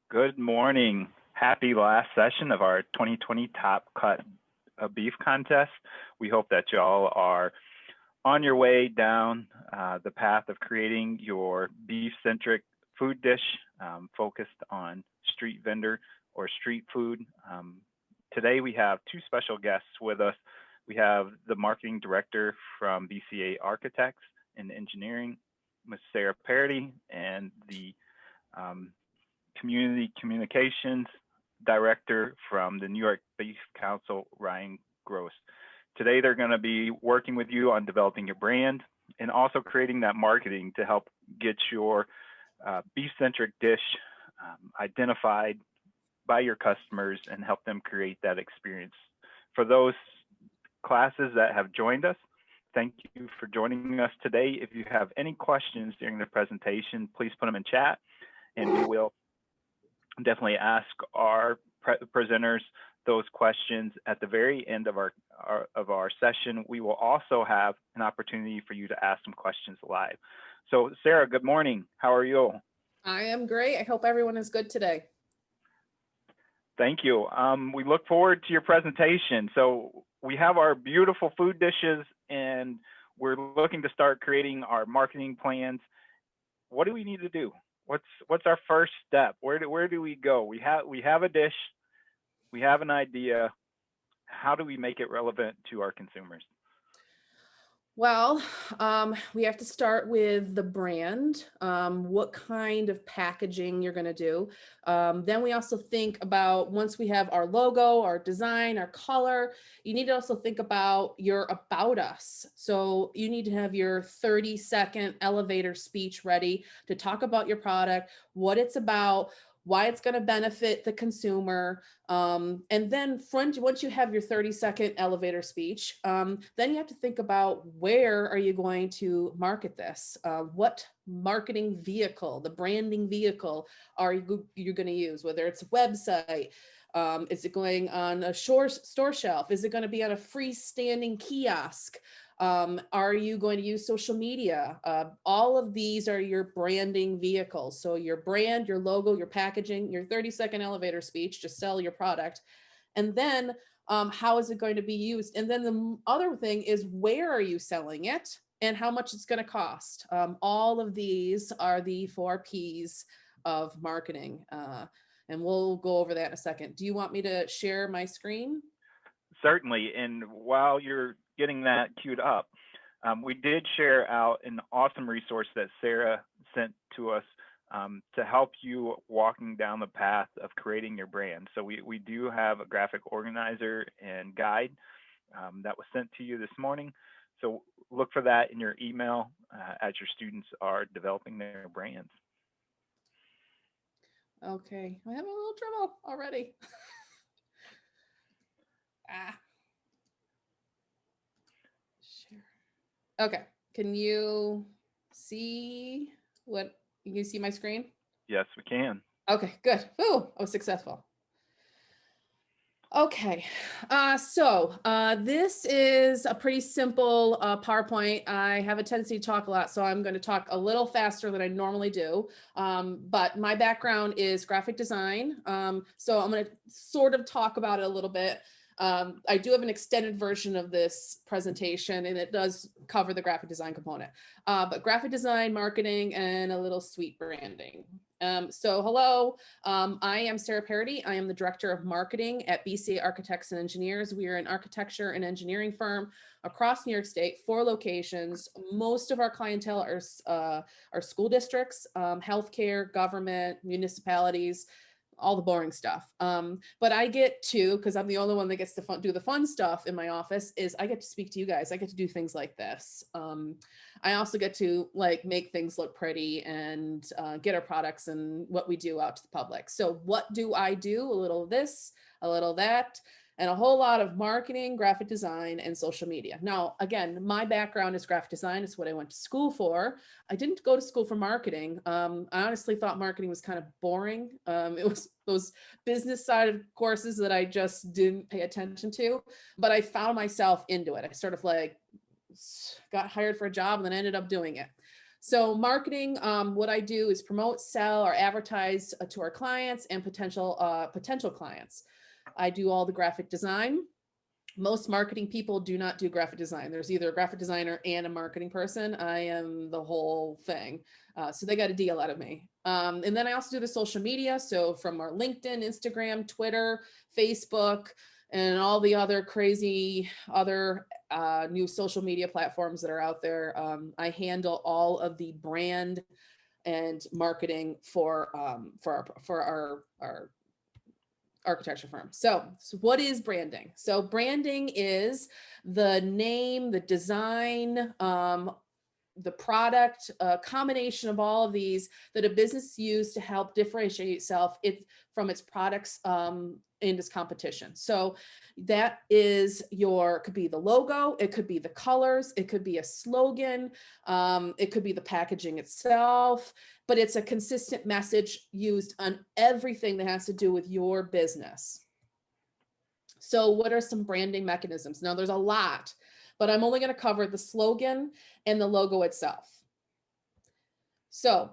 Good morning. Happy last session of our 2020 Top Cut Beef Contest. We hope that y'all are on your way down the path of creating your beef-centric food dish focused on street vendor or street food. Today we have two special guests with us. We have the marketing director from BCA Architects and Engineering, Ms. Sarah Parody, and the Community Communications Director from the New York Beef Council, Ryan Gross. Today, they're going to be working with you on developing your brand and also creating that marketing to help get your beef-centric dish identified by your customers and help them create that experience. For those classes that have joined us, thank you for joining us today. If you have any questions during the presentation, please put them in chat and we will definitely ask our presenters those questions at the very end of our session. We will also have an opportunity for you to ask some questions live. So Sarah, good morning. How are you? I am great. I hope everyone is good today. Thank you. We look forward to your presentation. So we have our beautiful food dishes and we're looking to start creating our marketing plans. What do we need to do? What's our first step? Where do we go? We have a dish, we have an idea. How do we make it relevant to our consumers? Well, we have to start with the brand, what kind of packaging you're going to do. Then we also think about, once we have our logo, our design, our color, you need to also think about your about us. So you need to have your 30-second elevator speech ready to talk about your product, what it's about, why it's going to benefit the consumer. And then once you have your 30-second elevator speech, then you have to think about, where are you going to market this? What marketing vehicle, the branding vehicle, are you going to use? Whether it's a website, is it going on a store shelf? Is it going to be on a freestanding kiosk? Are you going to use social media? All of these are your branding vehicles. So your brand, your logo, your packaging, your 30-second elevator speech to sell your product. And then how is it going to be used? And then the other thing is, where are you selling it and how much it's going to cost? All of these are the 4 Ps of marketing. And we'll go over that in a second. Do you want me to share my screen? Certainly. And while you're getting that queued up, we did share out an awesome resource that Sarah sent to us to help you walking down the path of creating your brand. So we do have a graphic organizer and guide that was sent to you this morning. So look for that in your email as your students are developing their brands. Okay, I'm having a little trouble already. Okay, can you see my screen? Yes, we can. Okay, good. Ooh, I was successful. Okay, so this is a pretty simple PowerPoint. I have a tendency to talk a lot, so I'm going to talk a little faster than I normally do. But my background is graphic design, so I'm going to sort of talk about it a little bit. I do have an extended version of this presentation, and it does cover the graphic design component, but graphic design, marketing, and a little suite branding. So hello, I am Sarah Parody. I am the Director of Marketing at BCA Architects and Engineers. We are an architecture and engineering firm across New York State, 4 locations. Most of our clientele are school districts, healthcare, government, municipalities, all the boring stuff. But I get to, because I'm the only one that gets to do the fun stuff in my office, is I get to speak to you guys. I get to do things like this. I also get to make things look pretty and get our products and what we do out to the public. So what do? A little of this, a little of that, and a whole lot of marketing, graphic design, and social media. Now, again, my background is graphic design. It's what I went to school for. I didn't go to school for marketing. I honestly thought marketing was kind of boring. It was those business side of courses that I just didn't pay attention to, but I found myself into it. I sort of got hired for a job and then ended up doing it. So marketing, what I do is promote, sell, or advertise to our clients and potential clients. I do all the graphic design. Most marketing people do not do graphic design. There's either a graphic designer and a marketing person. I am the whole thing. So they got a deal out of me. And then I also do the social media. So from our LinkedIn, Instagram, Twitter, Facebook, and all the other crazy other new social media platforms that are out there. I handle all of the brand and marketing for our architecture firm. So what is branding? So branding is the name, the design, the product, a combination of all of these that a business use to help differentiate itself from its products and its competition. So that is could be the logo, it could be the colors, it could be a slogan, it could be the packaging itself, but it's a consistent message used on everything that has to do with your business. So what are some branding mechanisms? Now there's a lot, but I'm only going to cover the slogan and the logo itself. So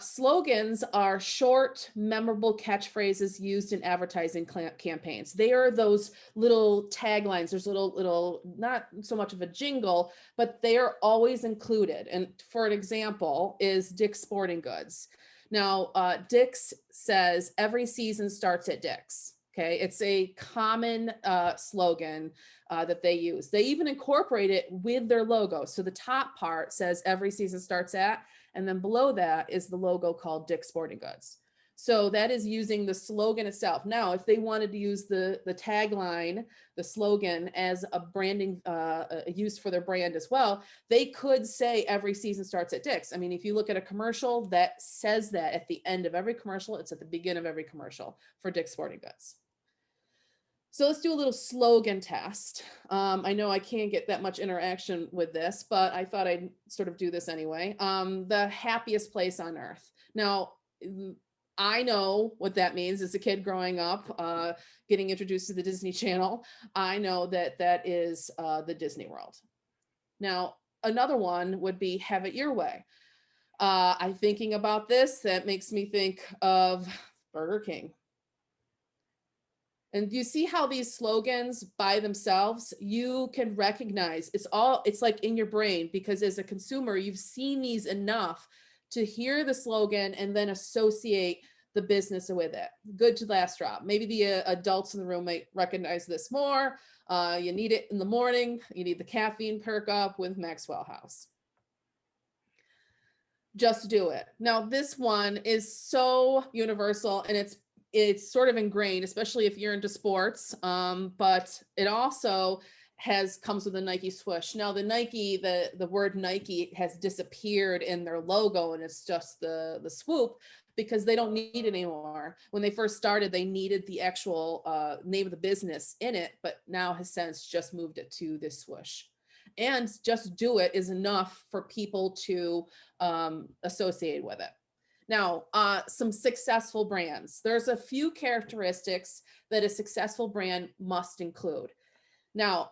slogans are short, memorable catchphrases used in advertising campaigns. They are those little taglines. There's little, not so much of a jingle, but they are always included. And for an example is Dick's Sporting Goods. Now, Dick's says every season starts at Dick's. Okay, it's a common slogan that they use. They even incorporate it with their logo. So the top part says every season starts at, and then below that is the logo called Dick's Sporting Goods. So that is using the slogan itself. Now, if they wanted to use the tagline, the slogan as a branding use for their brand as well, they could say every season starts at Dick's. I mean, if you look at a commercial that says that at the end of every commercial, it's at the beginning of every commercial for Dick's Sporting Goods. So let's do a little slogan test. I know I can't get that much interaction with this, but I thought I'd sort of do this anyway. The happiest place on earth. Now, I know what that means as a kid growing up, getting introduced to the Disney Channel. I know that that is the Disney World. Now, another one would be have it your way. I'm thinking about this. That makes me think of Burger King. And you see how these slogans by themselves, you can recognize it's like in your brain, because as a consumer, you've seen these enough to hear the slogan and then associate the business with it. Good to last drop. Maybe the adults in the room might recognize this more. You need it in the morning. You need the caffeine perk up with Maxwell House. Just do it. Now, this one is so universal and it's sort of ingrained, especially if you're into sports. But it also comes with a Nike swoosh. Now the word Nike has disappeared in their logo, and it's just the swoop, because they don't need it anymore. When they first started, they needed the actual name of the business in it, but now has since just moved it to this swoosh. And just do it is enough for people to associate with it. Now, some successful brands. There's a few characteristics that a successful brand must include. Now,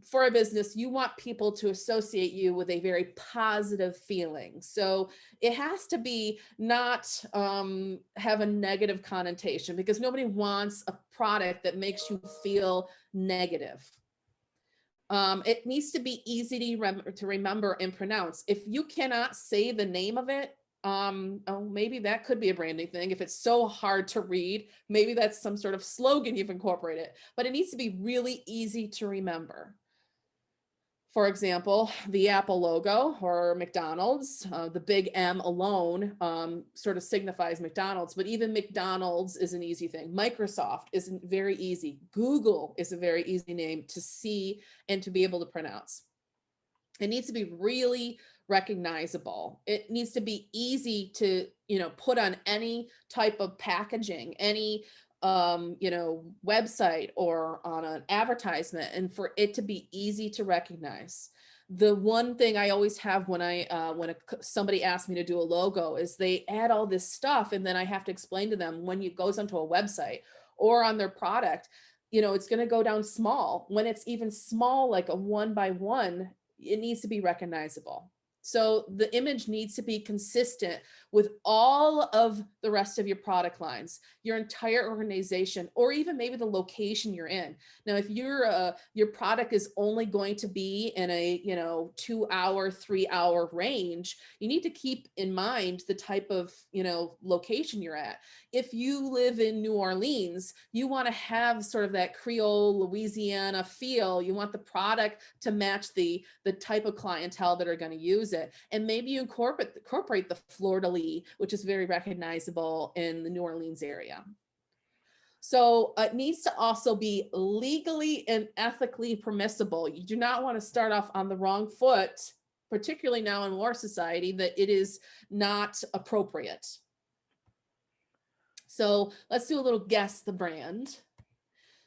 for a business, you want people to associate you with a very positive feeling. So it has to be not have a negative connotation, because nobody wants a product that makes you feel negative. It needs to be easy to remember and pronounce. If you cannot say the name of it, maybe that could be a branding thing. If it's so hard to read, maybe that's some sort of slogan you've incorporated, but it needs to be really easy to remember. For example, the Apple logo or McDonald's, the big M alone sort of signifies McDonald's, but even McDonald's is an easy thing. Microsoft is very easy. Google is a very easy name to see and to be able to pronounce. It needs to be really recognizable. It needs to be easy to, put on any type of packaging, any website or on an advertisement, and for it to be easy to recognize. The one thing I always have when somebody asks me to do a logo is they add all this stuff, and then I have to explain to them when it goes onto a website or on their product, it's going to go down small. When it's even small, like a 1 by 1, it needs to be recognizable. So the image needs to be consistent with all of the rest of your product lines, your entire organization, or even maybe the location you're in. Now, if your product is only going to be in a 2 hour, 3 hour range, you need to keep in mind the type of location you're at. If you live in New Orleans, you want to have sort of that Creole Louisiana feel. You want the product to match the type of clientele that are going to use it. And maybe you incorporate the fleur-de-lis, which is very recognizable in the New Orleans area. So it needs to also be legally and ethically permissible. You do not want to start off on the wrong foot, particularly now in war society, that it is not appropriate. So let's do a little guess the brand.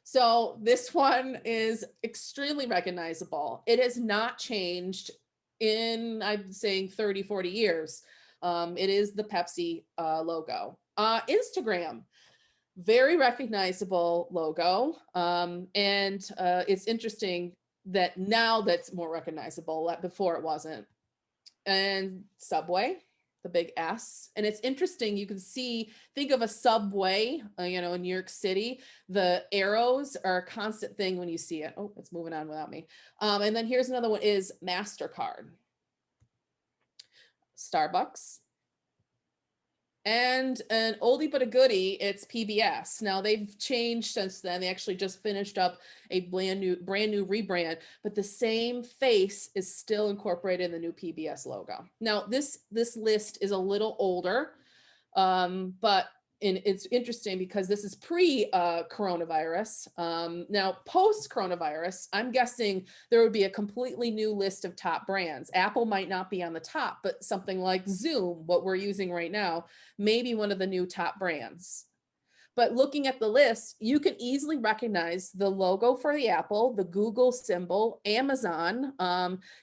So this one is extremely recognizable. It has not changed in, I'm saying 30, 40 years. It is the Pepsi logo. Instagram, very recognizable logo. And it's interesting that now that's more recognizable. Before it wasn't. And Subway, the big S. And it's interesting, you can see, think of a subway, in New York City, the arrows are a constant thing when you see it. Oh, it's moving on without me. And then here's another one is MasterCard. Starbucks. And an oldie but a goodie, it's PBS. Now they've changed since then. They actually just finished up a brand new rebrand, but the same face is still incorporated in the new PBS logo. Now this list is a little older, but it's interesting because this is pre-coronavirus. Now, post-coronavirus, I'm guessing there would be a completely new list of top brands. Apple might not be on the top, but something like Zoom, what we're using right now, maybe one of the new top brands. But looking at the list, you can easily recognize the logo for the Apple, the Google symbol, Amazon.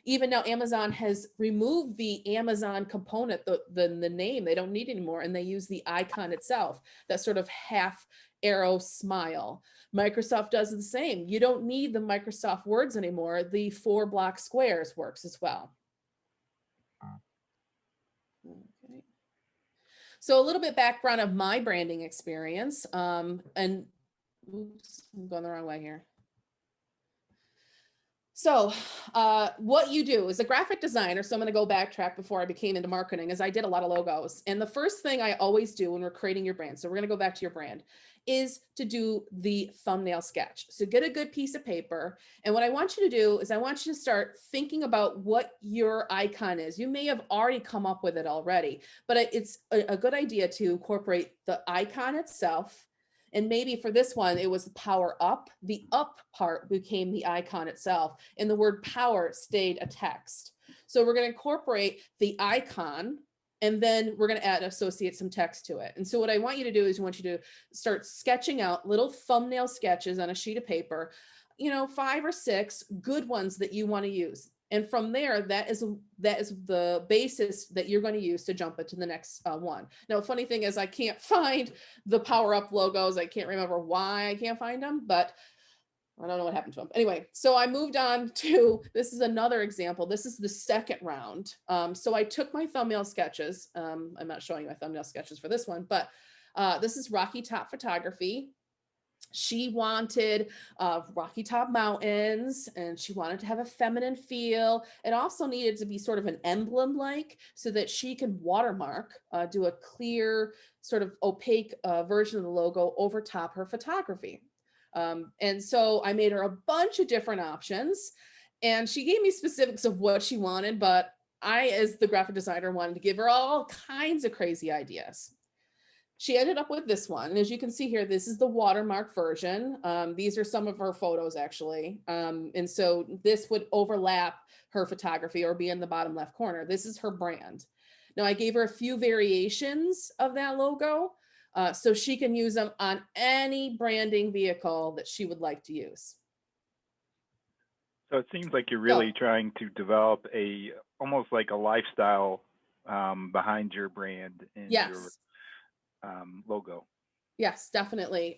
Even now, Amazon has removed the Amazon component, the name. They don't need anymore, and they use the icon itself, that sort of half arrow smile. Microsoft does the same. You don't need the Microsoft words anymore. The 4 block squares works as well. Okay. So a little bit background of my branding experience, and oops, I'm going the wrong way here. So what you do as a graphic designer, so I'm going to go backtrack before I became into marketing, is I did a lot of logos. And the first thing I always do when we're creating your brand, so we're going to go back to your brand, is to do the thumbnail sketch. So get a good piece of paper. And what I want you to do is I want you to start thinking about what your icon is. You may have already come up with it already, but it's a good idea to incorporate the icon itself. And maybe for this one, it was power up. The up part became the icon itself, and the word power stayed a text. So we're going to incorporate the icon, and then we're going to associate some text to it. And so what I want you to do is I want you to start sketching out little thumbnail sketches on a sheet of paper, 5 or 6 good ones that you want to use. And from there, that is the basis that you're going to use to jump into the next one. Now, funny thing is I can't find the Power Up logos. I can't remember why I can't find them, but I don't know what happened to them. Anyway, so I moved on to, this is another example. This is the second round. So I took my thumbnail sketches. I'm not showing you my thumbnail sketches for this one, but this is Rocky Top Photography. She wanted Rocky Top mountains, and she wanted to have a feminine feel. It also needed to be sort of an emblem-like, so that she could watermark, do a clear sort of opaque version of the logo over top her photography. And so I made her a bunch of different options, and she gave me specifics of what she wanted, but I, as the graphic designer, wanted to give her all kinds of crazy ideas. She ended up with this one. And as you can see here, this is the watermark version. These are some of her photos, actually. And so this would overlap her photography or be in the bottom left corner. This is her brand. Now, I gave her a few variations of that logo, so she can use them on any branding vehicle that she would like to use. So it seems like you're really trying to develop almost like a lifestyle behind your brand and your logo. Yes, definitely.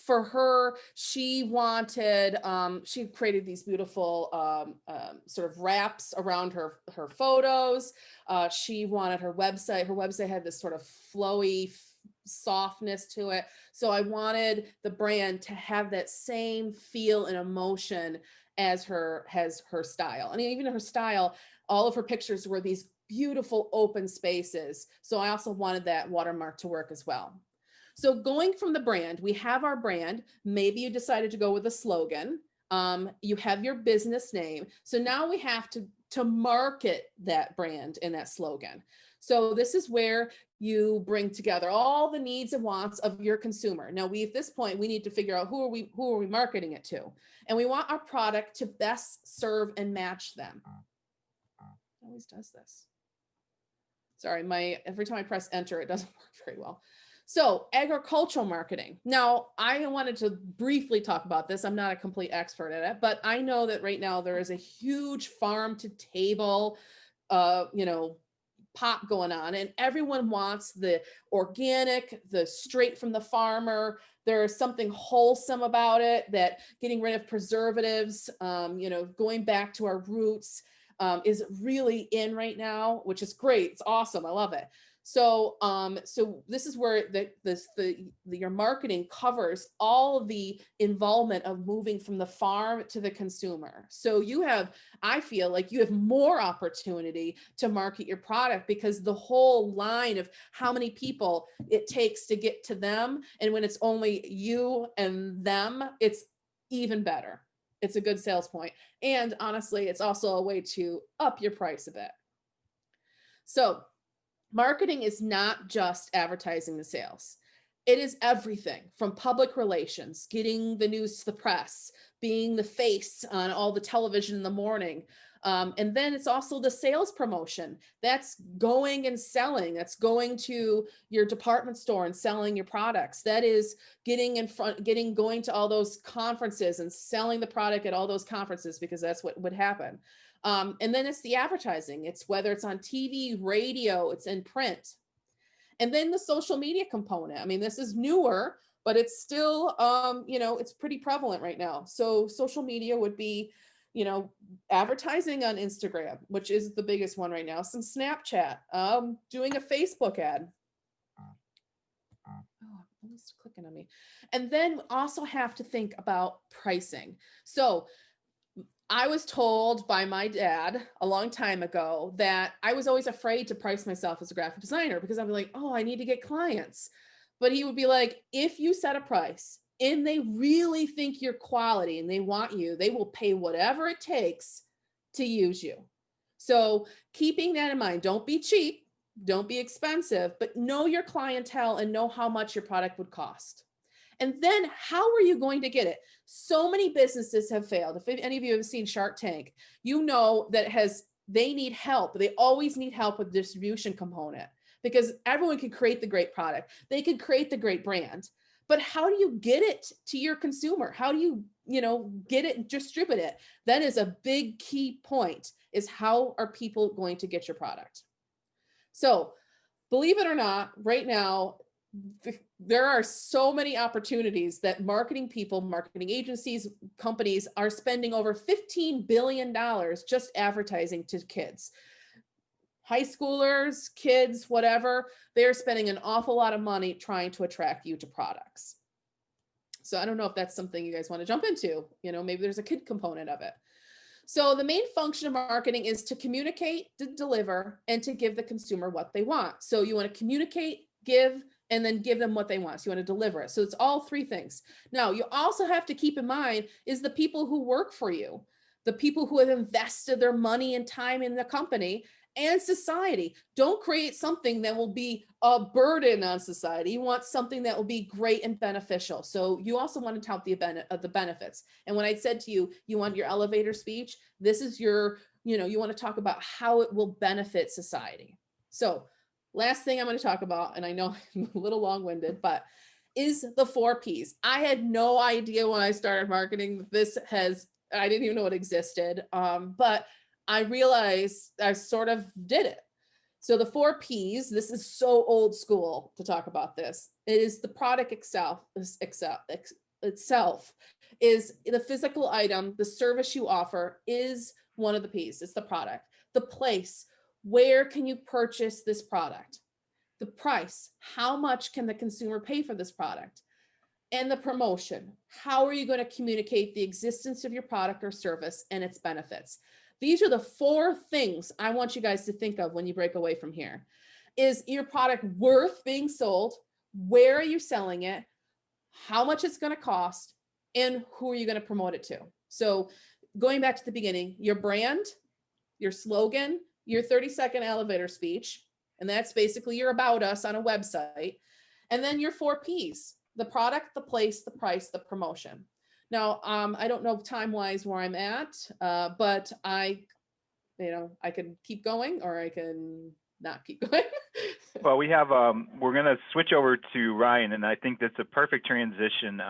For her, she wanted, she created these beautiful sort of wraps around her photos. She wanted her website. Her website had this sort of flowy softness to it. So I wanted the brand to have that same feel and emotion as her style. And even her style, all of her pictures were these beautiful open spaces. So I also wanted that watermark to work as well. So going from the brand, we have our brand. Maybe you decided to go with a slogan. You have your business name. So now we have to market that brand and that slogan. So this is where you bring together all the needs and wants of your consumer. Now at this point, we need to figure out who are we marketing it to? And we want our product to best serve and match them. It always does this. Sorry, every time I press enter, it doesn't work very well. So agricultural marketing. Now, I wanted to briefly talk about this. I'm not a complete expert at it, but I know that right now there is a huge farm to table, pop going on, and everyone wants the organic, the straight from the farmer. There's something wholesome about it, that getting rid of preservatives, going back to our roots, is really in right now, which is great. It's awesome. I love it. So this is where your marketing covers all of the involvement of moving from the farm to the consumer. So I feel like you have more opportunity to market your product, because the whole line of how many people it takes to get to them, and when it's only you and them, it's even better. It's a good sales point. And honestly, it's also a way to up your price a bit. So marketing is not just advertising the sales. It is everything from public relations, getting the news to the press, being the face on all the television in the morning. And then it's also the sales promotion. That's going and selling. That's going to your department store and selling your products. That is going to all those conferences and selling the product at all those conferences, because that's what would happen. And then it's the advertising. It's whether it's on TV, radio, it's in print. And then the social media component. I mean, this is newer, but it's still, it's pretty prevalent right now. So social media would be, advertising on Instagram, which is the biggest one right now, some Snapchat, doing a Facebook ad. Oh, almost clicking on me. And then also have to think about pricing. So I was told by my dad a long time ago that I was always afraid to price myself as a graphic designer, because I'd be like, oh, I need to get clients. But he would be like, if you set a price and they really think you're quality and they want you, they will pay whatever it takes to use you. So keeping that in mind, don't be cheap, don't be expensive, but know your clientele and know how much your product would cost. And then how are you going to get it? So many businesses have failed. If any of you have seen Shark Tank, you know that they need help. They always need help with the distribution component, because everyone can create the great product. They can create the great brand, but how do you get it to your consumer? How do you, get it and distribute it? That is a big key point, is how are people going to get your product? So believe it or not, right now, there are so many opportunities that marketing people, marketing agencies, companies are spending over $15 billion just advertising to kids. High schoolers, kids, whatever, they're spending an awful lot of money trying to attract you to products. So I don't know if that's something you guys want to jump into. Maybe there's a kid component of it. So the main function of marketing is to communicate, to deliver, and to give the consumer what they want. So you want to communicate, give, and then give them what they want. So you want to deliver it. So it's all three things. Now, you also have to keep in mind is the people who work for you, the people who have invested their money and time in the company, and society. Don't create something that will be a burden on society. You want something that will be great and beneficial. So you also want to tout the benefits. And when I said to you, you want your elevator speech, this is you want to talk about how it will benefit society. So last thing I'm going to talk about, and I know I'm a little long-winded, but is the 4 Ps. I had no idea when I started marketing I didn't even know it existed. But I realized I sort of did it. So the 4 Ps, this is so old school to talk about this, is the product itself is the physical item, the service you offer is one of the Ps. It's the product. The place, where can you purchase this product? The price, how much can the consumer pay for this product? And the promotion, how are you going to communicate the existence of your product or service and its benefits? These are the 4 things I want you guys to think of when you break away from here. Is your product worth being sold? Where are you selling it? How much it's going to cost? And who are you going to promote it to? So going back to the beginning, your brand, your slogan, your 30-second elevator speech, and that's basically your about us on a website. And then your 4 Ps, the product, the place, the price, the promotion. Now, I don't know time-wise where I'm at, but I can keep going or I can not keep going. Well, we have, we're going to switch over to Ryan, and I think that's a perfect transition.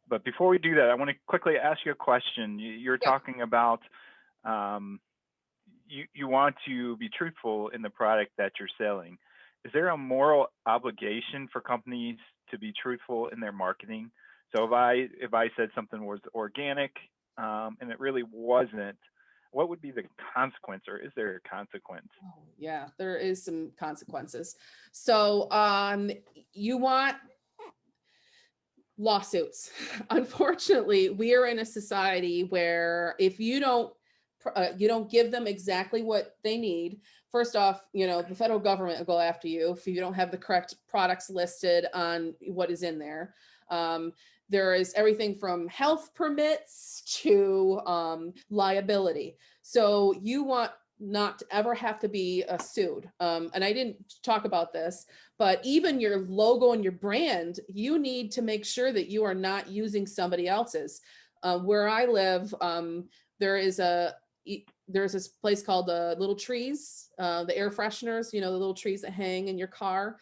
But before we do that, I want to quickly ask you a question. You're talking about you want to be truthful in the product that you're selling. Is there a moral obligation for companies to be truthful in their marketing? So if I said something was organic and it really wasn't, what would be the consequence, or is there a consequence? Oh, yeah, there is some consequences. So you want lawsuits. Unfortunately, we are in a society where if you don't give them exactly what they need. First off, the federal government will go after you if you don't have the correct products listed on what is in there. There is everything from health permits to liability. So you want not to ever have to be sued. And I didn't talk about this, but even your logo and your brand, you need to make sure that you are not using somebody else's. Where I live, there's this place called the Little Trees, the air fresheners, the little trees that hang in your car.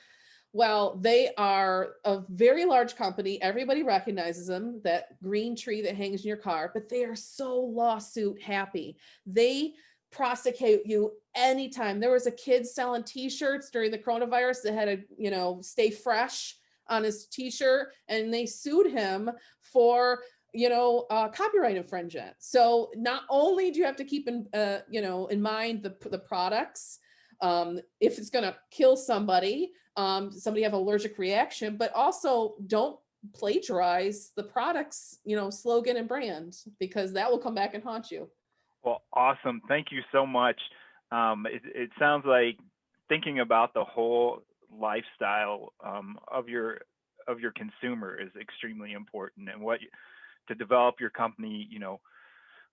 Well, they are a very large company. Everybody recognizes them, that green tree that hangs in your car, but they are so lawsuit happy. They prosecute you anytime. There was a kid selling t-shirts during the coronavirus that had a, stay fresh on his t-shirt, and they sued him for copyright infringement. So not only do you have to keep in mind the products, if it's going to kill somebody have an allergic reaction, but also don't plagiarize the product's slogan and brand, because that will come back and haunt you. Well, awesome. Thank you so much. It sounds like thinking about the whole lifestyle of your consumer is extremely important, and to develop your company,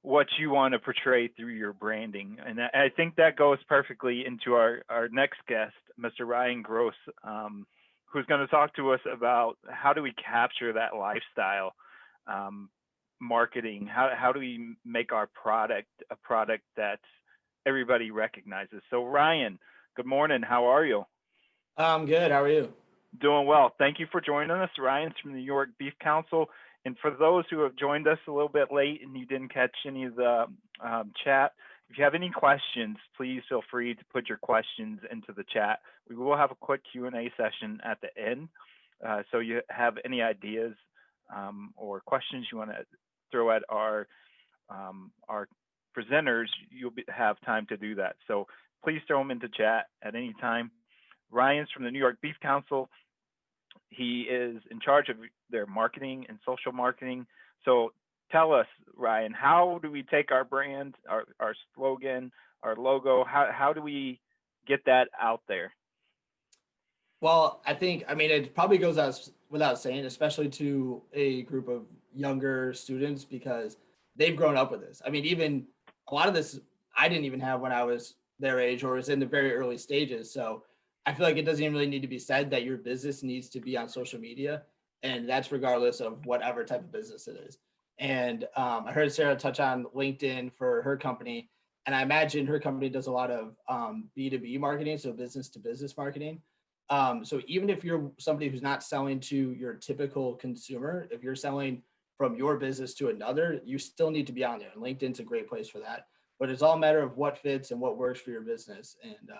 what you want to portray through your branding. And I think that goes perfectly into our next guest, Mr. Ryan Gross, who's going to talk to us about how do we capture that lifestyle marketing? How do we make our product a product that everybody recognizes? So Ryan, good morning. How are you? I'm good. How are you? Doing well. Thank you for joining us. Ryan's from the New York Beef Council. And for those who have joined us a little bit late and you didn't catch any of the chat, if you have any questions, please feel free to put your questions into the chat. We will have a quick Q&A session at the end. So you have any ideas or questions you want to throw at our presenters, you'll have time to do that. So please throw them into chat at any time. Ryan's from the New York Beef Council. He is in charge of their marketing and social marketing. So tell us, Ryan, how do we take our brand, our slogan, our logo, how do we get that out there? Well, it probably goes without saying, especially to a group of younger students, because they've grown up with this. Even a lot of this I didn't even have when I was their age or was in the very early stages. So I feel like it doesn't even really need to be said that your business needs to be on social media, and that's regardless of whatever type of business it is. And I heard Sarah touch on LinkedIn for her company, and I imagine her company does a lot of B2B marketing, so business to business marketing. So even if you're somebody who's not selling to your typical consumer, if you're selling from your business to another, you still need to be on there. And LinkedIn's a great place for that. But it's all a matter of what fits and what works for your business. And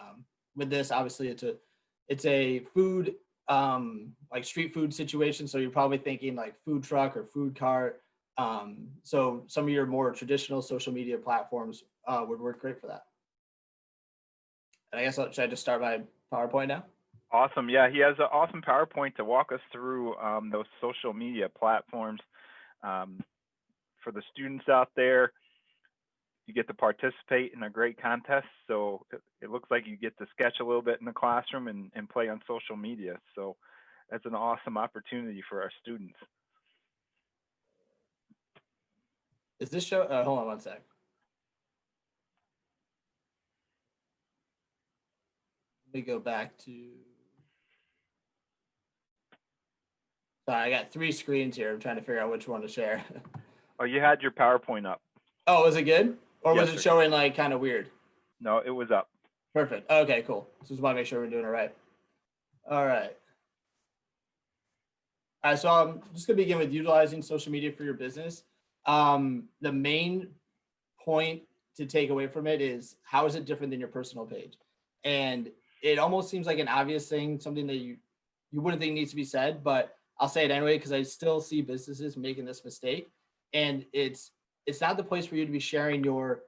with this, obviously it's a food, like street food situation. So you're probably thinking like food truck or food cart. So some of your more traditional social media platforms would work great for that. And I guess should I just start my PowerPoint now? Awesome. Yeah, he has an awesome PowerPoint to walk us through those social media platforms. For the students out there, you get to participate in a great contest. So it looks like you get to sketch a little bit in the classroom and play on social media. So that's an awesome opportunity for our students. Is this show? Hold on one sec. Let me go back to. Sorry, I got 3 screens here. I'm trying to figure out which one to share. Oh, you had your PowerPoint up. Oh, was it good? Or Yes, was it sir. showing like kind of weird? No, it was up. Perfect. Okay, cool. Just want to make sure we're doing it right. All right. All right, so I'm just going to begin with utilizing social media for your business. The main point to take away from it is how is it different than your personal page? And it almost seems like an obvious thing, something that you wouldn't think needs to be said, but I'll say it anyway because I still see businesses making this mistake. And it's not the place for you to be sharing your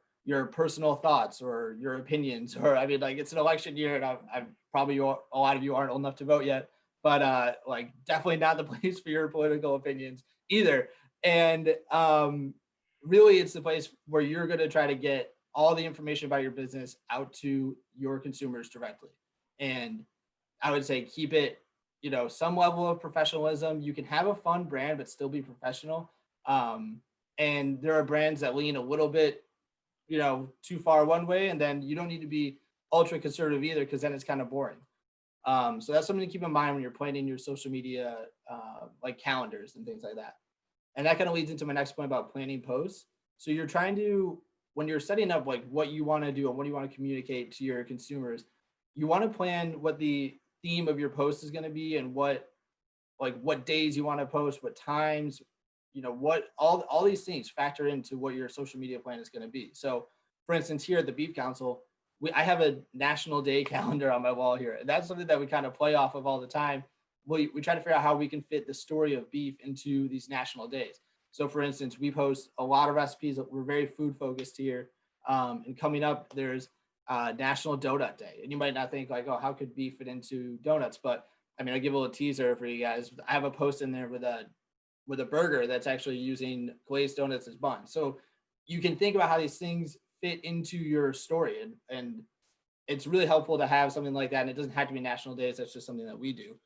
personal thoughts or your opinions, or I mean, like it's an election year, and I'm probably a lot of you aren't old enough to vote yet, but like definitely not the place for your political opinions either. And really, it's the place where you're going to try to get all the information about your business out to your consumers directly. And I would say keep it, some level of professionalism. You can have a fun brand, but still be professional. And there are brands that lean a little bit, too far one way, and then you don't need to be ultra conservative either, because then it's kind of boring. So that's something to keep in mind when you're planning your social media, like calendars and things like that. And that kind of leads into my next point about planning posts. So you're trying to, when you're setting up like what you want to do and what you want to communicate to your consumers, you want to plan what the theme of your post is going to be, and what days you want to post, what times, what all these things factor into what your social media plan is going to be. So for instance, here at the Beef Council, I have a national day calendar on my wall here. And that's something that we kind of play off of all the time. We try to figure out how we can fit the story of beef into these national days. So for instance, we post a lot of recipes. We're very food focused here. And coming up, there's National Donut Day. And you might not think like, oh, how could beef fit into donuts? But I mean, I'll give a little teaser for you guys. I have a post in there with a burger that's actually using glazed donuts as buns. So you can think about how these things fit into your story. And it's really helpful to have something like that. And it doesn't have to be national days. That's just something that we do.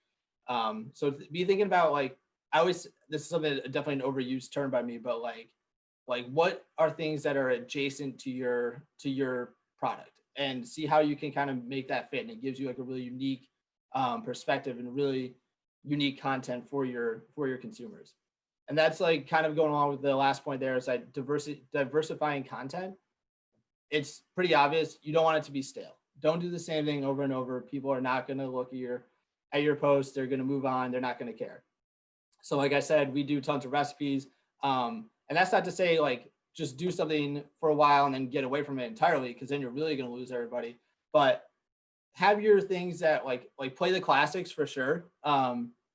So be thinking about like, this is something definitely an overused term by me, but like what are things that are adjacent to your product, and see how you can kind of make that fit. And it gives you like a really unique perspective and really unique content for your consumers. And that's like kind of going along with the last point there, is like diversifying content. It's pretty obvious. You don't want it to be stale. Don't do the same thing over and over. People are not going to look at your post. They're going to move on. They're not going to care. So like I said, we do tons of recipes. And that's not to say like just do something for a while and then get away from it entirely, because then you're really going to lose everybody. But have your things that like play the classics for sure.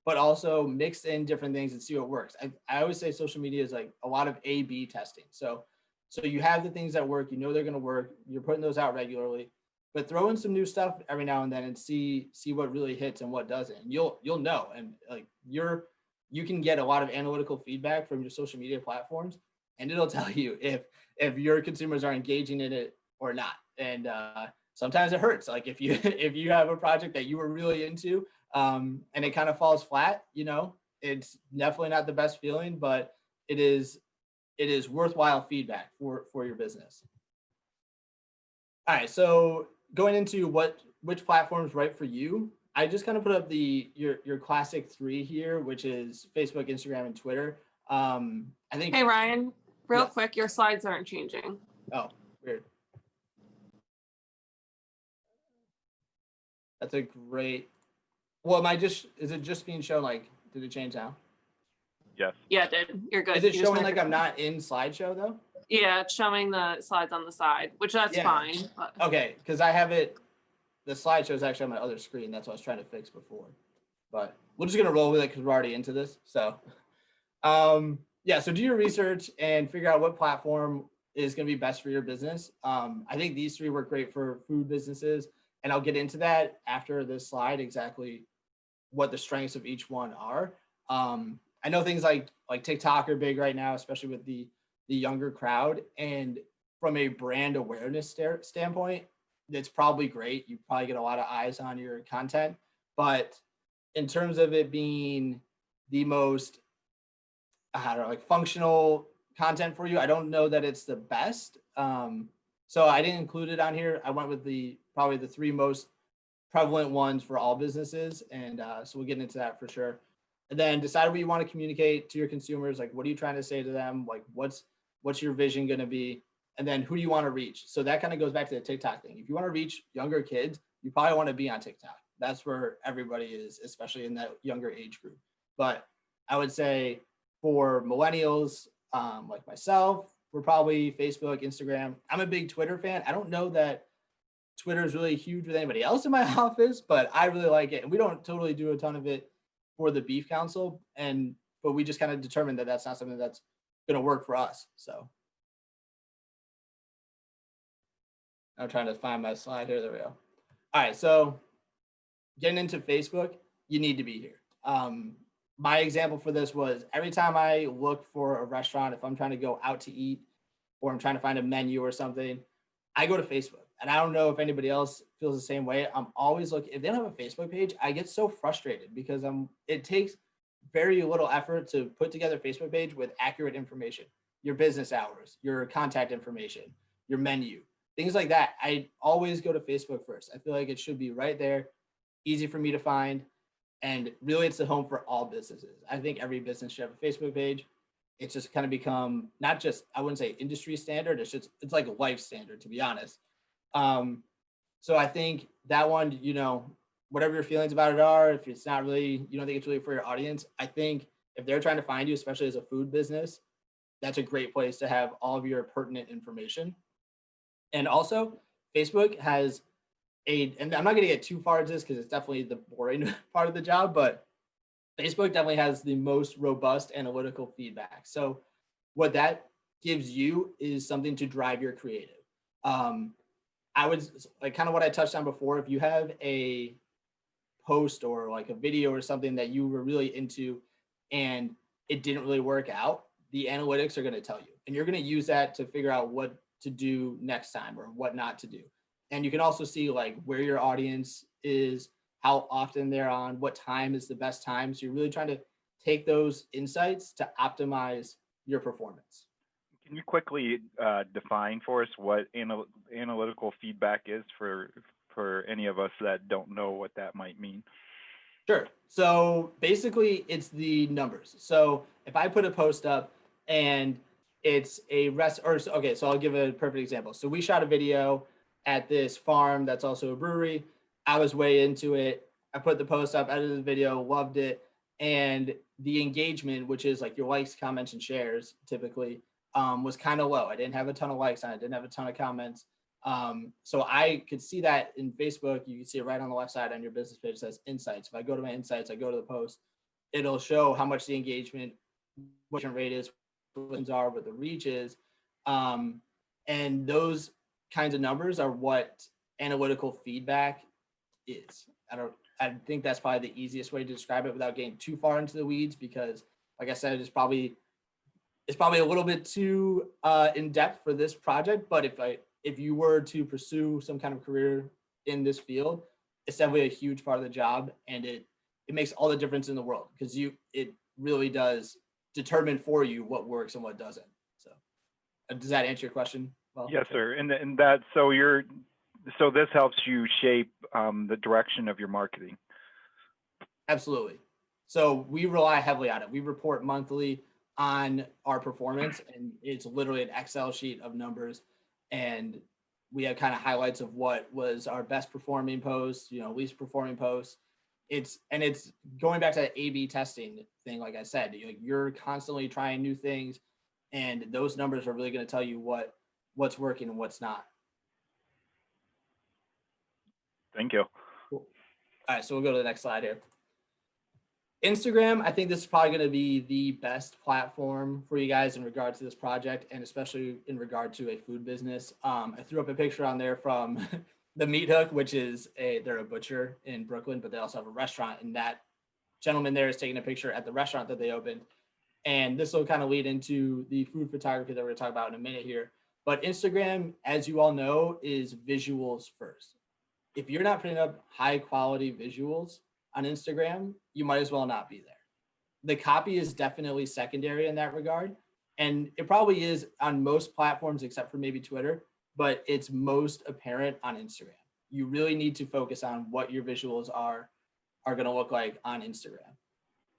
But also mix in different things and see what works. I always say social media is like a lot of A/B testing. So you have the things that work, they're going to work. You're putting those out regularly, but throw in some new stuff every now and then and see what really hits and what doesn't. And you'll know. And like you can get a lot of analytical feedback from your social media platforms, and it'll tell you if your consumers are engaging in it or not. And sometimes it hurts. Like if you have a project that you were really into, and it kind of falls flat, it's definitely not the best feeling, but it is worthwhile feedback for your business. All right, so going into which platform is right for you, I just kind of put up your classic 3 here, which is Facebook, Instagram, and Twitter. I think. Hey Ryan, real quick, your slides aren't changing. Oh, weird. That's a great. Well, is it just being shown like, did it change now? Yes. Yeah, it did. You're good. Is it showing like I'm not in slideshow though? Yeah, it's showing the slides on the side, which that's fine. But... Okay, because I have it the slideshow is actually on my other screen. That's what I was trying to fix before. But we're just gonna roll with it because we're already into this. So, yeah. So do your research and figure out what platform is gonna be best for your business. I think these three work great for food businesses, and I'll get into that after this slide exactly what the strengths of each one are. I know things like TikTok are big right now, especially with the younger crowd. And from a brand awareness standpoint, it's probably great. You probably get a lot of eyes on your content. But in terms of it being the most, I don't know, like functional content for you, I don't know that it's the best. So I didn't include it on here. I went with probably the three most prevalent ones for all businesses. And so we'll get into that for sure. And then decide what you want to communicate to your consumers. Like, what are you trying to say to them? Like, what's your vision going to be? And then who do you want to reach? So that kind of goes back to the TikTok thing. If you want to reach younger kids, you probably want to be on TikTok. That's where everybody is, especially in that younger age group. But I would say for millennials, like myself, we're probably Facebook, Instagram. I'm a big Twitter fan. I don't know that Twitter is really huge with anybody else in my office, but I really like it. And we don't totally do a ton of it for the Beef Council, but we just kind of determined that that's not something that's going to work for us. So I'm trying to find my slide here. There we go. All right, so getting into Facebook, you need to be here. My example for this was every time I look for a restaurant, if I'm trying to go out to eat or I'm trying to find a menu or something, I go to Facebook. And I don't know if anybody else feels the same way. I'm always looking, if they don't have a Facebook page, I get so frustrated because it takes very little effort to put together a Facebook page with accurate information, your business hours, your contact information, your menu, things like that. I always go to Facebook first. I feel like it should be right there, easy for me to find. And really it's the home for all businesses. I think every business should have a Facebook page. It's just kind of become not just, I wouldn't say industry standard. It's like a life standard, to be honest. So I think that one, whatever your feelings about it are, if it's not really, you don't think it's really for your audience, I think if they're trying to find you, especially as a food business, that's a great place to have all of your pertinent information. And also Facebook has and I'm not going to get too far into this because it's definitely the boring part of the job, but Facebook definitely has the most robust analytical feedback. So what that gives you is something to drive your creative. I would like kind of what I touched on before. If you have a post or like a video or something that you were really into and it didn't really work out, the analytics are going to tell you, and you're going to use that to figure out what to do next time or what not to do. And you can also see like where your audience is, how often they're on, what time is the best time. So you're really trying to take those insights to optimize your performance. Can you quickly define for us what analytical feedback is for any of us that don't know what that might mean? Sure. So basically it's the numbers. So if I put a post up and it's okay, so I'll give a perfect example. So we shot a video at this farm that's also a brewery. I was way into it. I put the post up, edited the video, loved it. And the engagement, which is like your likes, comments, and shares typically, was kind of low. I didn't have a ton of likes on it, didn't have a ton of comments. So I could see that in Facebook. You can see it right on the left side on your business page. It says insights. If I go to my insights, I go to the post, it'll show how much the engagement, what the rate is, what the reach is. And those kinds of numbers are what analytical feedback is. I think that's probably the easiest way to describe it without getting too far into the weeds, because like I said, it's probably a little bit too in depth for this project. But if you were to pursue some kind of career in this field, it's definitely a huge part of the job, and it makes all the difference in the world, because it really does determine for you what works and what doesn't. So does that answer your question? Well, yes, sir. And that, so this helps you shape the direction of your marketing. Absolutely. So we rely heavily on it. We report monthly on our performance, and it's literally an Excel sheet of numbers. And we have kind of highlights of what was our best performing post, least performing posts. It's going back to that A/B testing thing. Like I said, you're constantly trying new things, and those numbers are really going to tell you what's working and what's not. Thank you. Cool. All right, so we'll go to the next slide here. Instagram, I think this is probably going to be the best platform for you guys in regard to this project, and especially in regard to a food business. I threw up a picture on there from the Meat Hook, which is they're a butcher in Brooklyn, but they also have a restaurant, and that gentleman there is taking a picture at the restaurant that they opened. And this will kind of lead into the food photography that we're going to talk about in a minute here. But Instagram, as you all know, is visuals first. If you're not putting up high quality visuals on Instagram, you might as well not be there. The copy is definitely secondary in that regard. And it probably is on most platforms except for maybe Twitter, but it's most apparent on Instagram. You really need to focus on what your visuals are going to look like on Instagram.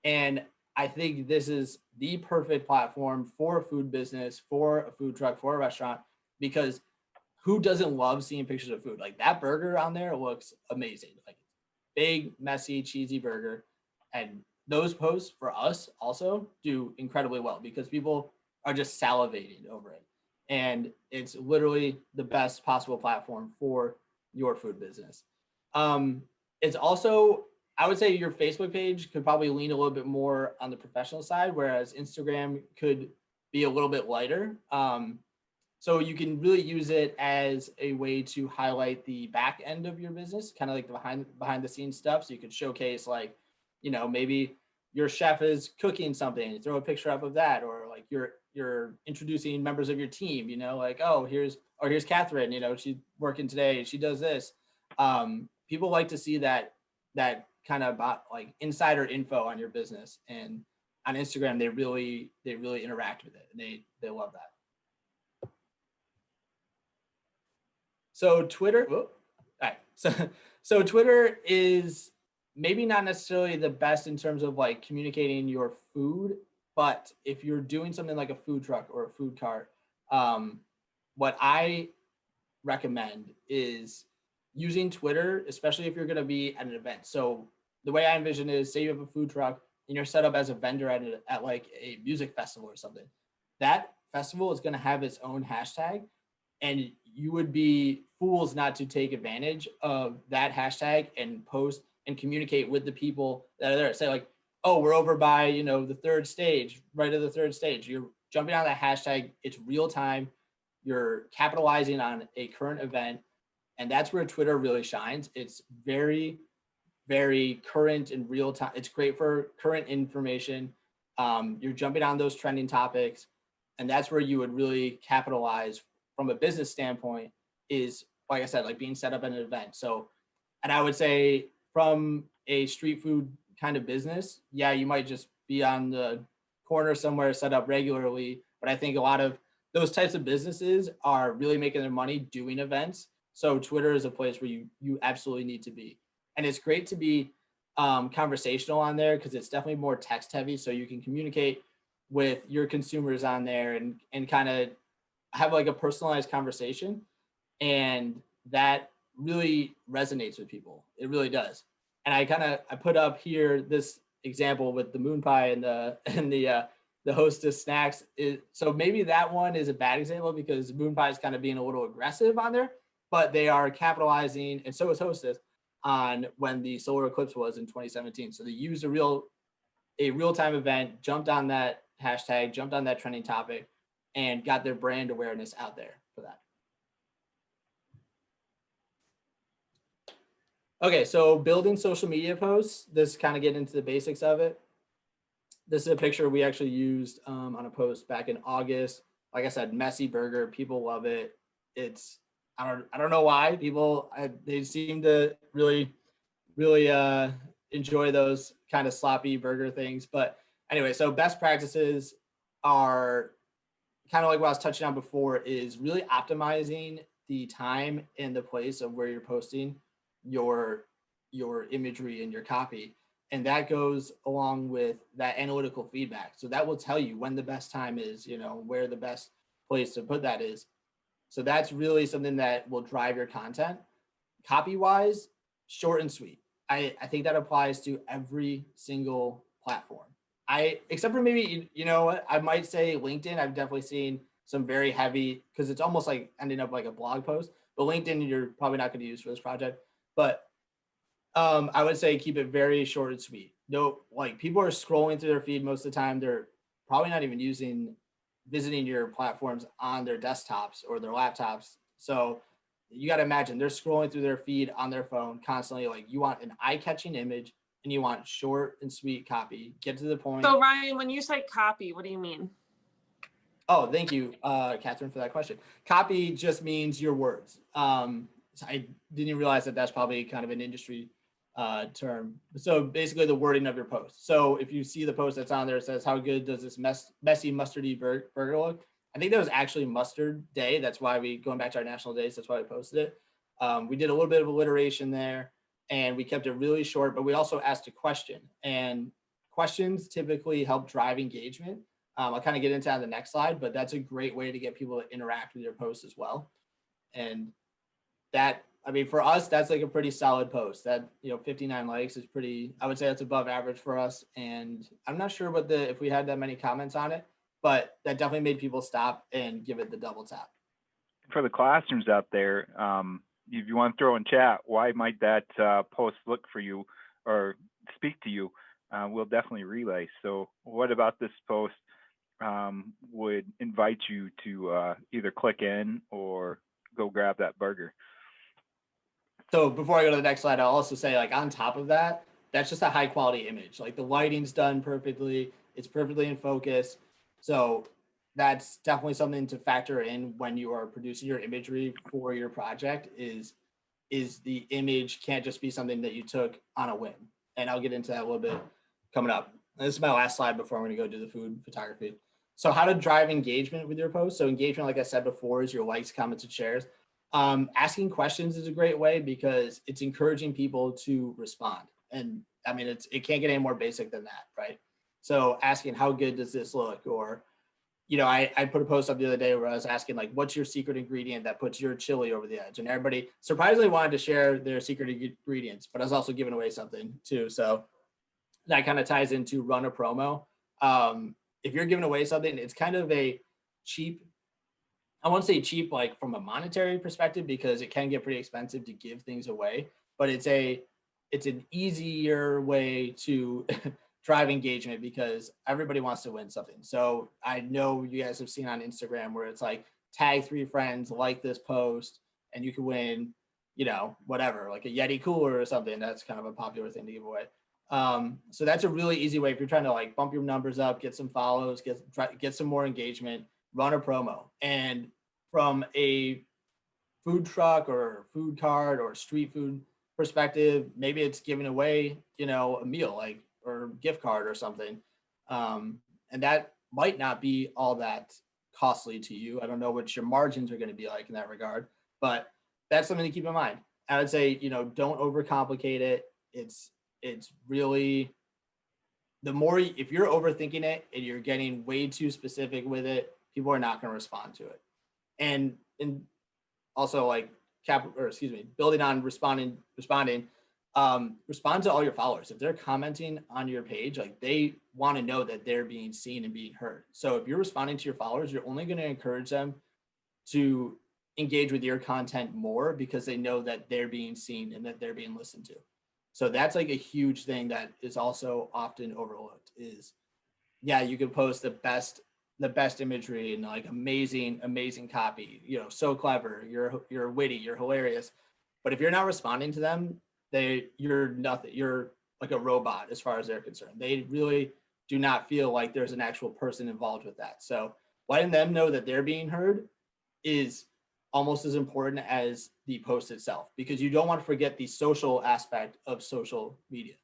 And I think this is the perfect platform for a food business, for a food truck, for a restaurant, because who doesn't love seeing pictures of food? Like that burger on there looks amazing. Like big, messy, cheesy burger. And those posts for us also do incredibly well because people are just salivating over it. And it's literally the best possible platform for your food business. It's also, I would say your Facebook page could probably lean a little bit more on the professional side, whereas Instagram could be a little bit lighter. So you can really use it as a way to highlight the back end of your business, kind of like the behind the scenes stuff. So you could showcase like, you know, maybe your chef is cooking something, you throw a picture up of that, or like you're introducing members of your team, you know, like, oh, here's Catherine, you know, she's working today, she does this. People like to see that kind of about like insider info on your business, and on Instagram, they really interact with it, and they love that. So Twitter, all right. So Twitter is maybe not necessarily the best in terms of like communicating your food, but if you're doing something like a food truck or a food cart, what I recommend is using Twitter, especially if you're going to be at an event. So the way I envision is, say you have a food truck and you're set up as a vendor at like a music festival or something. That festival is going to have its own hashtag, and you would be fools not to take advantage of that hashtag and post and communicate with the people that are there. Say like, oh, we're over by, you know, the third stage, right of the third stage. You're jumping on that hashtag. It's real time. You're capitalizing on a current event. And that's where Twitter really shines. It's very, very current and real time. It's great for current information. You're jumping on those trending topics. And that's where you would really capitalize from a business standpoint, is, like I said, like being set up at an event. So, and I would say from a street food kind of business, yeah, you might just be on the corner somewhere set up regularly. But I think a lot of those types of businesses are really making their money doing events. So Twitter is a place where you absolutely need to be. And it's great to be conversational on there because it's definitely more text heavy. So you can communicate with your consumers on there and kind of have like a personalized conversation. And that really resonates with people. It really does. And I put up here this example with the moon pie and the Hostess snacks. So maybe that one is a bad example because moon pie is kind of being a little aggressive on there, but they are capitalizing, and so is Hostess, on when the solar eclipse was in 2017. So they used a real-time event, jumped on that hashtag, jumped on that trending topic, and got their brand awareness out there for that. Okay, so building social media posts, this kind of get into the basics of it. This is a picture we actually used on a post back in August. Like I said, messy burger, people love it. It's, I don't know why people, they seem to really enjoy those kind of sloppy burger things. But anyway, so best practices are kind of like what I was touching on before, is really optimizing the time and the place of where you're posting your imagery and your copy. And that goes along with that analytical feedback. So that will tell you when the best time is, you know, where the best place to put that is. So that's really something that will drive your content. Copy-wise, short and sweet. I think that applies to every single platform. Except for maybe, you know what, I might say LinkedIn. I've definitely seen some very heavy, because it's almost like ending up like a blog post. But LinkedIn, you're probably not going to use for this project. But I would say keep it very short and sweet. No, like people are scrolling through their feed most of the time. They're probably not even visiting your platforms on their desktops or their laptops. So you got to imagine they're scrolling through their feed on their phone constantly. Like you want an eye-catching image and you want short and sweet copy. Get to the point. So Ryan, when you say copy, what do you mean? Oh, thank you, Catherine, for that question. Copy just means your words. So I didn't even realize that that's probably kind of an industry term. So basically the wording of your post. So if you see the post that's on there, it says, how good does this messy mustardy burger look? I think that was actually mustard day. That's why going back to our national days, that's why we posted it. We did a little bit of alliteration there and we kept it really short, but we also asked a question, and questions typically help drive engagement. I'll kind of get into that on the next slide, but that's a great way to get people to interact with your post as well. And that, I mean, for us, that's like a pretty solid post. That, 59 likes is pretty, I would say that's above average for us. And I'm not sure if we had that many comments on it, but that definitely made people stop and give it the double tap. For the classrooms out there, if you want to throw in chat, why might that post look for you or speak to you? We'll definitely relay. So what about this post would invite you to either click in or go grab that burger? So before I go to the next slide, I'll also say, like, on top of that, that's just a high quality image. Like the lighting's done perfectly. It's perfectly in focus. So that's definitely something to factor in when you are producing your imagery for your project is the image can't just be something that you took on a whim. And I'll get into that a little bit coming up. And this is my last slide before I'm going to go do the food photography. So how to drive engagement with your posts. So engagement, like I said before, is your likes, comments, and shares. Asking questions is a great way because it's encouraging people to respond. And I mean, it can't get any more basic than that, right? So asking, how good does this look? Or, I put a post up the other day where I was asking, like, what's your secret ingredient that puts your chili over the edge? And everybody surprisingly wanted to share their secret ingredients, but I was also giving away something too. So that kind of ties into run a promo. If you're giving away something, it's kind of a cheap, I won't say cheap like from a monetary perspective because it can get pretty expensive to give things away, but it's an easier way to drive engagement because everybody wants to win something. So I know you guys have seen on Instagram where it's like tag 3 friends, like this post, and you can win, whatever, like a Yeti cooler or something. That's kind of a popular thing to give away. So that's a really easy way if you're trying to like bump your numbers up, get some follows, get some more engagement, run a promo. And from a food truck or food cart or street food perspective, maybe it's giving away, a meal like or gift card or something. And that might not be all that costly to you. I don't know what your margins are going to be like in that regard, but that's something to keep in mind. I would say, don't overcomplicate it. It's really if you're overthinking it and you're getting way too specific with it, people are not going to respond to it. And also like building on responding, respond to all your followers. If they're commenting on your page, like they want to know that they're being seen and being heard. So if you're responding to your followers, you're only going to encourage them to engage with your content more because they know that they're being seen and that they're being listened to. So that's like a huge thing that is also often overlooked is, you can post the best imagery and like amazing copy, so clever, you're witty, you're hilarious. But if you're not responding to them, you're nothing. You're like a robot as far as they're concerned. They really do not feel like there's an actual person involved with that. So letting them know that they're being heard is almost as important as the post itself, because you don't want to forget the social aspect of social media.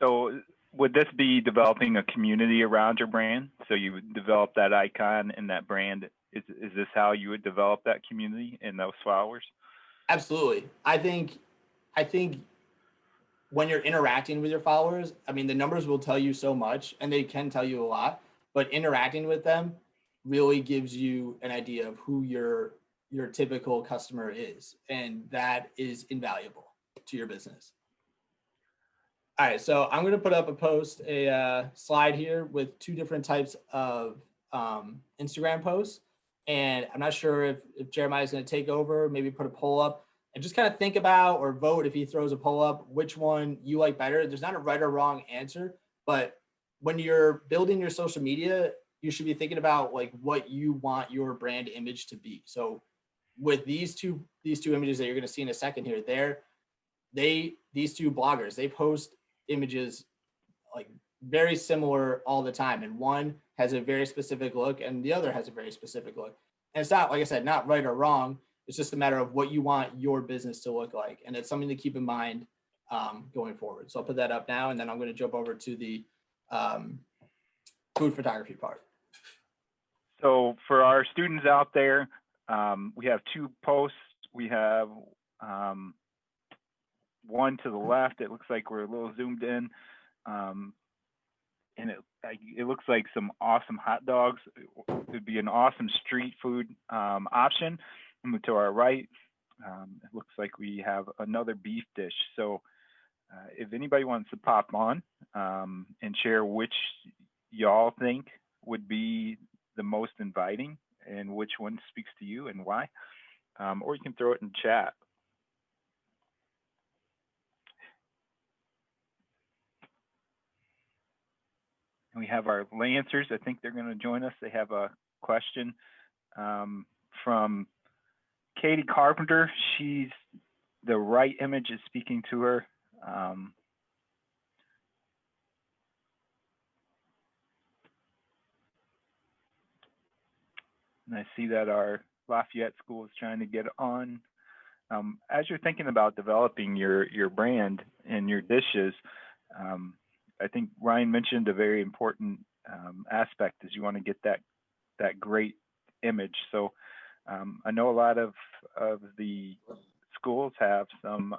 So would this be developing a community around your brand? So you would develop that icon and that brand. Is this how you would develop that community and those followers? Absolutely. I think when you're interacting with your followers, I mean, the numbers will tell you so much and they can tell you a lot, but interacting with them really gives you an idea of who your typical customer is. And that is invaluable to your business. All right, so I'm going to put up a slide here with 2 different types of Instagram posts. And I'm not sure if Jeremiah is going to take over, maybe put a poll up and just kind of think about or vote if he throws a poll up, which one you like better. There's not a right or wrong answer, but when you're building your social media, you should be thinking about like what you want your brand image to be. So with these two images that you're going to see in a second here, these two bloggers, they post images like very similar all the time, and one has a very specific look and the other has a very specific look. And it's not, like I said, not right or wrong. It's just a matter of what you want your business to look like, and it's something to keep in mind going forward. So I'll put that up now, and then I'm going to jump over to the food photography part. So for our students out there, we have two posts. We have one to the left. It looks like we're a little zoomed in, and it looks like some awesome hot dogs. It would be an awesome street food option. And to our right, it looks like we have another beef dish. So if anybody wants to pop on and share which y'all think would be the most inviting and which one speaks to you and why, or you can throw it in chat. And we have our Lancers. I think they're going to join us. They have a question from Katie Carpenter. The right image is speaking to her. And I see that our Lafayette school is trying to get on. As you're thinking about developing your brand and your dishes, I think Ryan mentioned a very important aspect is you want to get that great image. So I know a lot of the schools have some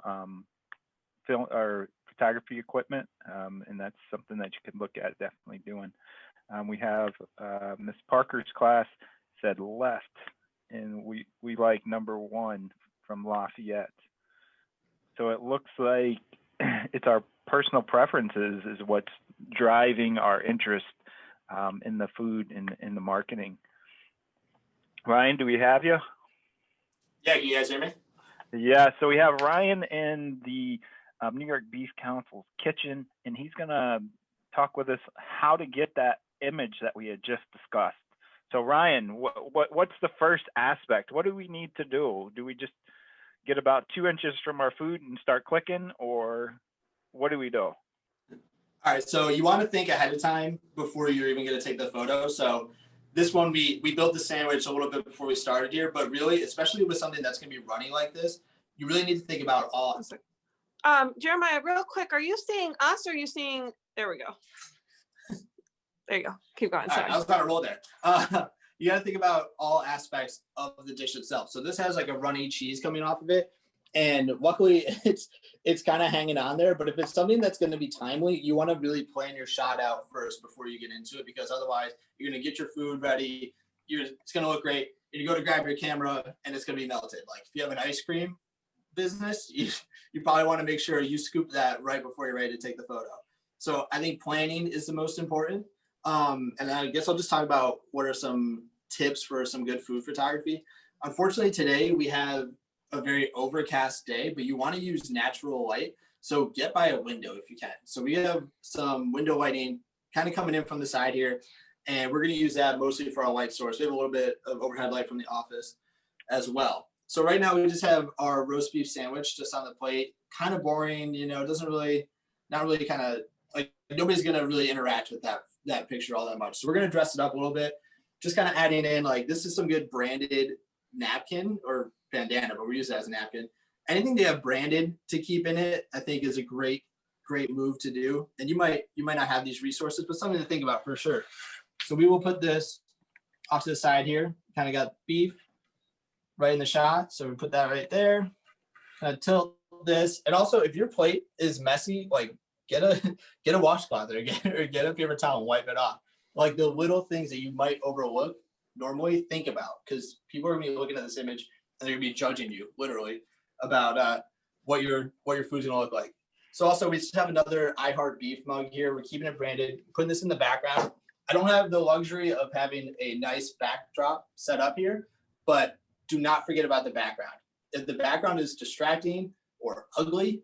film or photography equipment, and that's something that you can look at definitely doing. We have Miss Parker's class said left, and we like number 1 from Lafayette. So it looks like it's our personal preferences is what's driving our interest in the food and in the marketing. Ryan, do we have you? Yeah, can you guys hear me? Yeah, so we have Ryan in the New York Beef Council's kitchen, and he's gonna talk with us how to get that image that we had just discussed. So Ryan, what's the first aspect? What do we need to do? Do we just get about 2 inches from our food and start clicking, or what do we do? All right, so you want to think ahead of time before you're even going to take the photo. So this one, we built the sandwich a little bit before we started here, but really, especially with something that's going to be running like this, you really need to think about all. Jeremiah, real quick, are you seeing us or are you seeing, there we go. There you go. Keep going. Sorry. Right, I was about to roll there. You got to think about all aspects of the dish itself. So this has like a runny cheese coming off of it. And luckily it's kind of hanging on there. But if it's something that's going to be timely, you want to really plan your shot out first before you get into it, because otherwise you're going to get your food ready. It's going to look great. And you go to grab your camera and it's going to be melted. Like if you have an ice cream business, you probably want to make sure you scoop that right before you're ready to take the photo. So I think planning is the most important. And I guess I'll just talk about what are some tips for some good food photography. Unfortunately, today we have a very overcast day, but you want to use natural light. So get by a window if you can. So we have some window lighting kind of coming in from the side here, and we're going to use that mostly for our light source. We have a little bit of overhead light from the office as well. So right now we just have our roast beef sandwich just on the plate, kind of boring, doesn't really, not really kind of like nobody's going to really interact with that picture all that much. So we're going to dress it up a little bit, just kind of adding in like, this is some good branded napkin or bandana, but we use that as a napkin. Anything they have branded to keep in it, I think is a great move to do. And you might not have these resources, but something to think about for sure. So we will put this off to the side here. Kind of got beef right in the shot. So we put that right there. Kind of tilt this. And also if your plate is messy, like get a washcloth or get a paper towel and wipe it off. Like the little things that you might overlook normally, think about, because people are gonna be looking at this image and they're gonna be judging you literally about what your food's gonna look like. So also we just have another I Heart Beef mug here. We're keeping it branded, putting this in the background. I don't have the luxury of having a nice backdrop set up here, but do not forget about the background. if the background is distracting or ugly,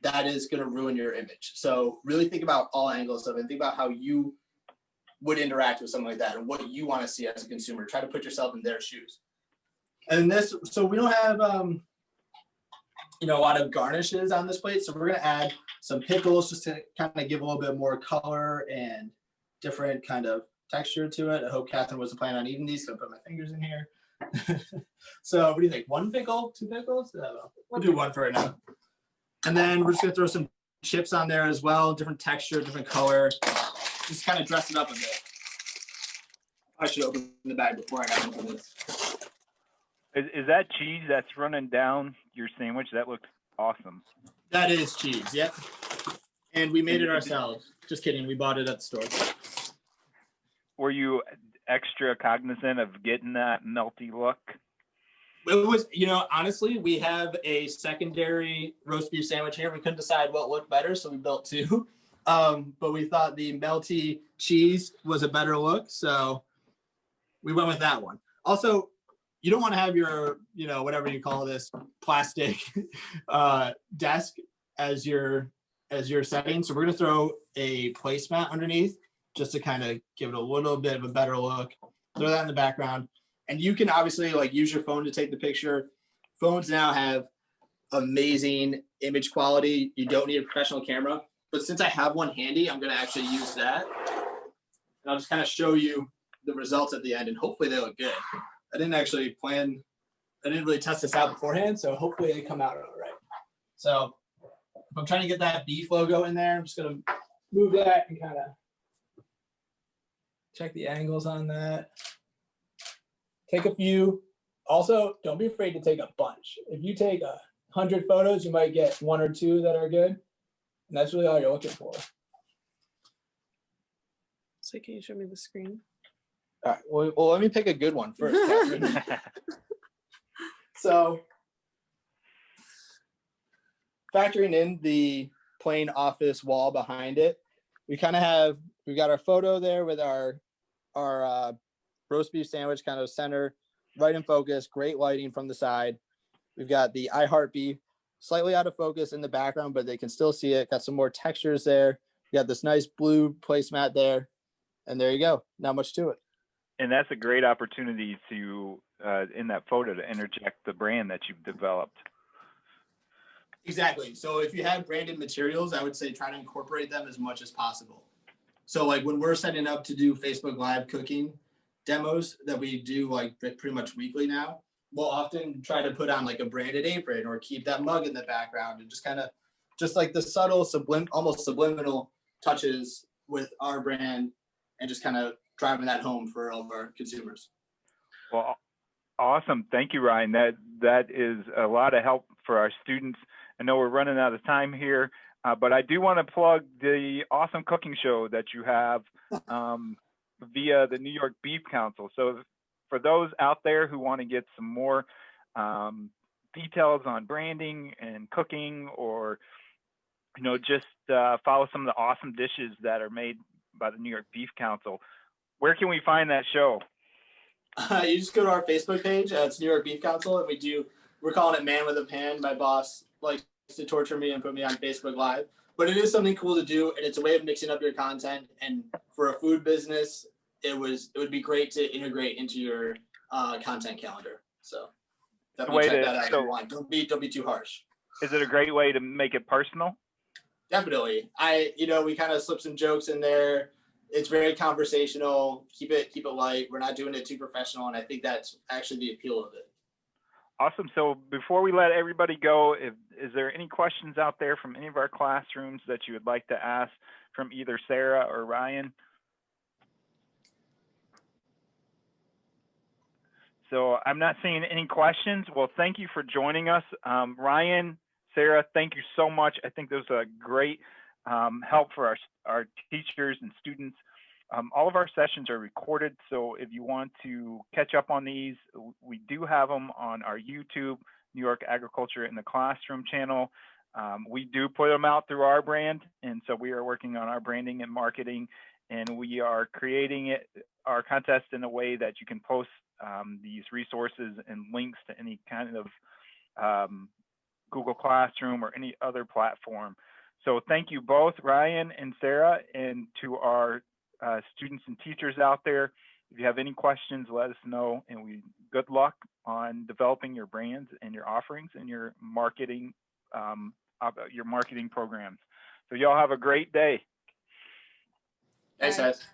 that is going to ruin your image. So really think about all angles of it and think about how you would interact with something like that and what you want to see as a consumer. Try to put yourself in their shoes. And this, so we don't have, a lot of garnishes on this plate. So we're going to add some pickles just to kind of give a little bit more color and different kind of texture to it. I hope Catherine wasn't planning on eating these, so I put my fingers in here. So what do you think? 1 pickle, 2 pickles? I don't know. We'll do 1 for right now. And then we're just going to throw some chips on there as well, different texture, different color. Just kind of dress it up a bit. I should open the bag before I got into this. Is that cheese that's running down your sandwich? That looks awesome. That is cheese, yep. And we made it ourselves. Just kidding, we bought it at the store. Were you extra cognizant of getting that melty look? It was, honestly, we have a secondary roast beef sandwich here. We couldn't decide what looked better, so we built 2. But we thought the melty cheese was a better look, so we went with that one. Also, you don't want to have your, whatever you call this, plastic desk as your setting. So we're going to throw a placemat underneath just to kind of give it a little bit of a better look. Throw that in the background. And you can obviously use your phone to take the picture. Phones now have amazing image quality. You don't need a professional camera. But since I have one handy, I'm going to actually use that. And I'll just kind of show you the results at the end, and hopefully they look good. I didn't really test this out beforehand, so hopefully they come out all right. So if I'm trying to get that beef logo in there, I'm just gonna move that and kind of check the angles on that. Take a few. Also, don't be afraid to take a bunch. If you take 100 photos, you might get 1 or 2 that are good, and that's really all you're looking for. So can you show me the screen? All right. Well, let me pick a good one first, Catherine. So, factoring in the plain office wall behind it, we've got our photo there with our roast beef sandwich kind of center, right in focus, great lighting from the side. We've got the I Heart Beef slightly out of focus in the background, but they can still see it. Got some more textures there. We got this nice blue placemat there, and there you go. Not much to it. And that's a great opportunity to, in that photo, to interject the brand that you've developed. Exactly. So if you have branded materials, I would say try to incorporate them as much as possible. So when we're setting up to do Facebook Live cooking demos that we do pretty much weekly now, we'll often try to put on a branded apron or keep that mug in the background and just kind of the subtle almost subliminal touches with our brand and just kind of driving that home for all of our consumers. Well, awesome. Thank you, Ryan. That is a lot of help for our students. I know we're running out of time here, but I do want to plug the awesome cooking show that you have via the New York Beef Council. So for those out there who want to get some more details on branding and cooking, or just follow some of the awesome dishes that are made by the New York Beef Council, where can we find that show? You just go to our Facebook page. It's New York Beef Council, and we're calling it Man with a Pan. My boss likes to torture me and put me on Facebook Live, but it is something cool to do, and it's a way of mixing up your content. And for a food business, it would be great to integrate into your content calendar. So definitely check that out if you want. Don't be too harsh. Is it a great way to make it personal? Definitely. We kind of slip some jokes in there. It's very conversational. Keep it light. We're not doing it too professional, and I think that's actually the appeal of it. Awesome. So before we let everybody go, is there any questions out there from any of our classrooms that you would like to ask from either Sarah or Ryan? So I'm not seeing any questions. Well, thank you for joining us. Ryan, Sarah, thank you so much. I think those are great help for our teachers and students. All of our sessions are recorded, so if you want to catch up on these, we do have them on our YouTube, New York Agriculture in the Classroom channel. We do put them out through our brand, and so we are working on our branding and marketing, and we are creating our contest in a way that you can post these resources and links to any kind of Google Classroom or any other platform. So thank you both, Ryan and Sarah, and to our students and teachers out there. If you have any questions, let us know, and good luck on developing your brands and your offerings and your marketing programs. So y'all have a great day. Thanks, Bye. guys.